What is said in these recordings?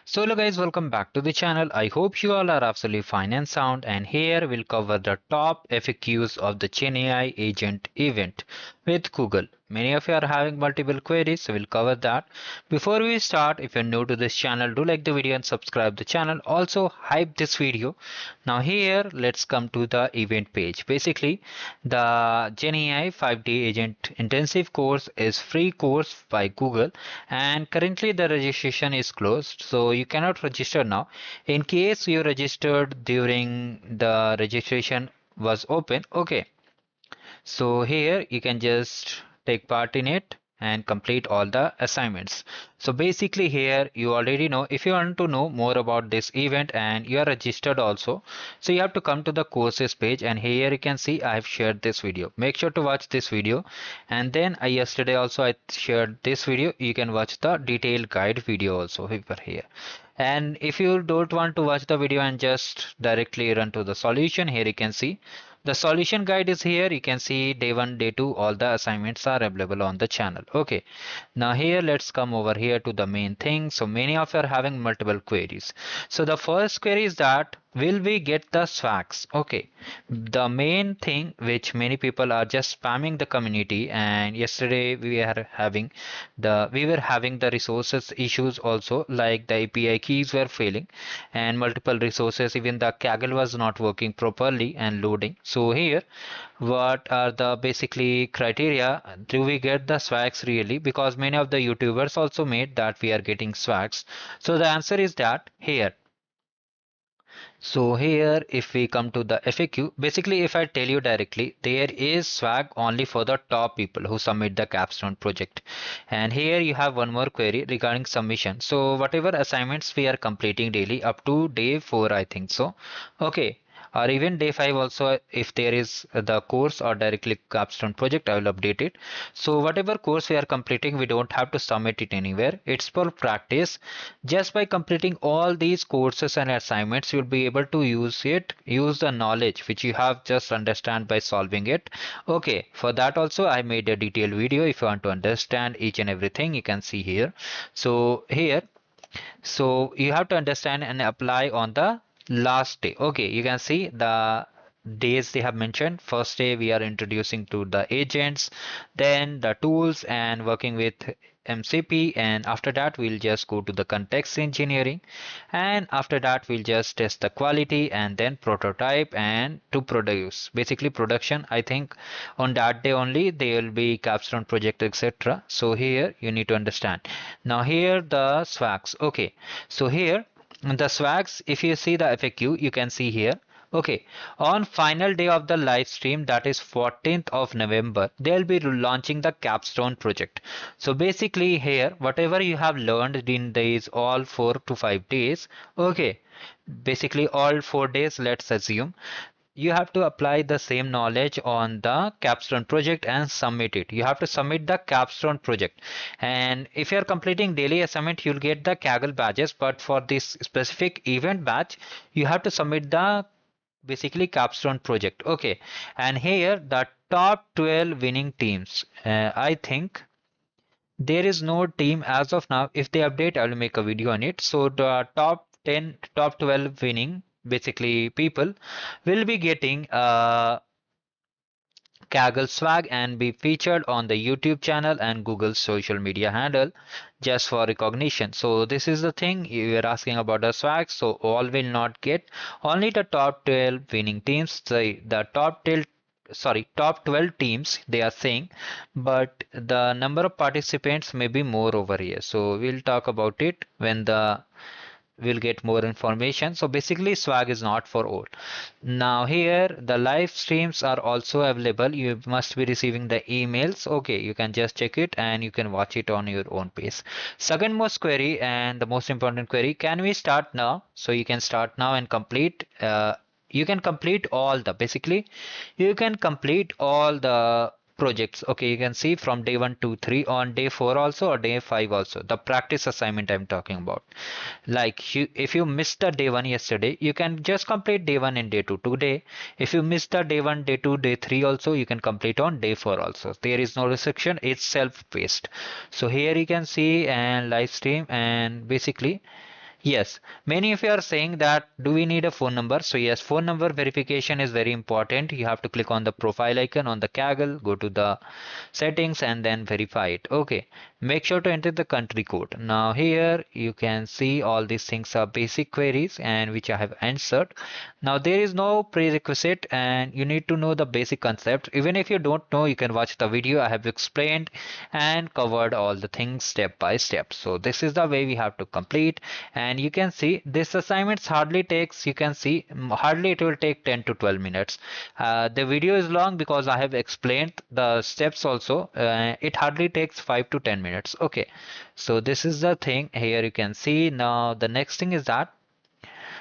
So hello guys, welcome back to the channel. I hope you all are absolutely fine and sound, and here we'll cover the top FAQs of the GenAI agent event with Google. Many of you are having multiple queries, so we'll cover that. Before we start, if you're new to this channel, do like the video and subscribe the channel. Also hype this video. Now here let's come to the event page. Basically the GenAI 5-day agent intensive course is free course by Google, and currently the registration is closed, so you cannot register now. In case you registered during the registration was open, okay, so here you can just take part in it and complete all the assignments. So basically here you already know. If you want to know more about this event and you are registered also, so you have to come to the courses page, and here you can see I have shared this video. Make sure to watch this video, and then yesterday also I shared this video. You can watch the detailed guide video also over here. And if you don't want to watch the video and just directly run to the solution, here you can see the solution guide is here. You can see day 1, day 2, all the assignments are available on the channel. Okay, now here let's come over here to the main thing. So many of you are having multiple queries. So the first query is that will we get the swags? Okay, the main thing which many people are just spamming the community, and yesterday we were having the resources issues also, like the API keys were failing and multiple resources, even the Kaggle was not working properly and loading. So here what are the basically criteria? Do we get the swags really? Because many of the YouTubers also made that we are getting swags. So the answer is that here. So here if we come to the FAQ, basically if I tell you directly, there is swag only for the top people who submit the capstone project. And here you have one more query regarding submission. So whatever assignments we are completing daily up to day 4, I think so. Okay, or even day 5 also, if there is the course or directly capstone project, I will update it. So whatever course we are completing, we don't have to submit it anywhere. It's for practice. Just by completing all these courses and assignments, you'll be able to use the knowledge which you have just understand by solving it. Okay, for that also I made a detailed video. If you want to understand each and everything, you can see here. So here, so you have to understand and apply on the last day. Okay, you can see the days they have mentioned. First day we are introducing to the agents, then the tools and working with MCP, and after that we'll just go to the context engineering, and after that we'll just test the quality and then prototype and to produce basically production. I think on that day only there will be capstone project, etc. So here you need to understand. Now here the swags. Okay, so here the swags, if you see the FAQ, you can see here. Okay, on final day of the live stream, that is 14th of November, they'll be launching the capstone project. So basically here, whatever you have learned in these all 4 to 5 days, okay, basically all 4 days, let's assume, you have to apply the same knowledge on the capstone project and submit it. You have to submit the capstone project, and if you are completing daily assignment, you'll get the Kaggle badges, but for this specific event badge you have to submit the basically capstone project. Okay, and here the top 12 winning teams, I think there is no team as of now. If they update, I will make a video on it. So the top 10, top 12 winning basically people will be getting Kaggle swag and be featured on the YouTube channel and Google's social media handle just for recognition. So this is the thing you are asking about the swag. So all will not get, only the top 12 winning teams, the top 12 teams they are saying, but the number of participants may be more over here. So we'll talk about it when the we'll get more information. So basically swag is not for all. Now here the live streams are also available. You must be receiving the emails. Okay, you can just check it and you can watch it on your own pace. Second most query and the most important query, can we start now? So you can start now and complete you can complete all the basically you can complete all the projects. Okay, you can see from day 1 to 3 on day 4 also or day 5 also, the practice assignment I'm talking about. Like if you missed the day 1 yesterday, you can just complete day 1 and day 2 today. If you missed the day 1, day 2, day 3 also, you can complete on day 4 also. There is no restriction, it's self-paced. So here you can see and live stream, and basically Yes, many of you are saying that do we need a phone number? So yes, phone number verification is very important. You have to click on the profile icon on the Kaggle, go to the settings and then verify it. Okay, make sure to enter the country code. Now here you can see all these things are basic queries and which I have answered. Now there is no prerequisite and you need to know the basic concept. Even if you don't know, you can watch the video. I have explained and covered all the things step by step. So this is the way we have to complete, and you can see this assignments hardly takes, you can see hardly it will take 10 to 12 minutes. The video is long because I have explained the steps also. It hardly takes 5 to 10 minutes. Okay, so this is the thing here you can see. Now the next thing is that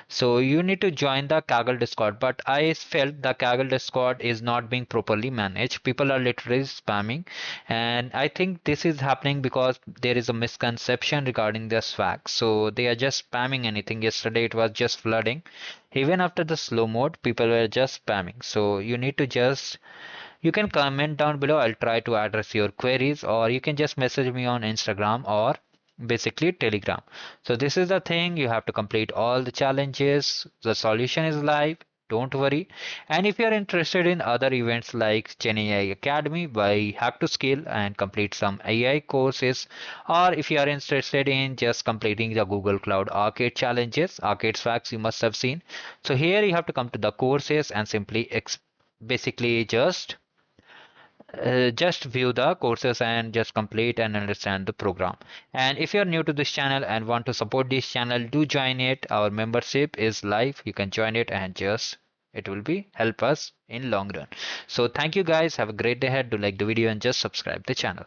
so you need to join the Kaggle Discord, but I felt the Kaggle Discord is not being properly managed. People are literally spamming, and I think this is happening because there is a misconception regarding the swag. So they are just spamming anything. Yesterday it was just flooding. Even after the slow mode, people were just spamming. So you need to just you can comment down below. I'll try to address your queries, or you can just message me on Instagram or basically Telegram. So this is the thing, you have to complete all the challenges. The solution is live. Don't worry. And if you are interested in other events like Gen AI Academy by Hack to Skill and complete some AI courses, or if you are interested in just completing the Google Cloud Arcade challenges, Arcade facts you must have seen. So here you have to come to the courses and simply basically just view the courses and just complete and understand the program. And if you're new to this channel and want to support this channel, do join it. Our membership is live. You can join it and just it will be help us in long run. So thank you guys. Have a great day ahead. Do like the video and just subscribe the channel.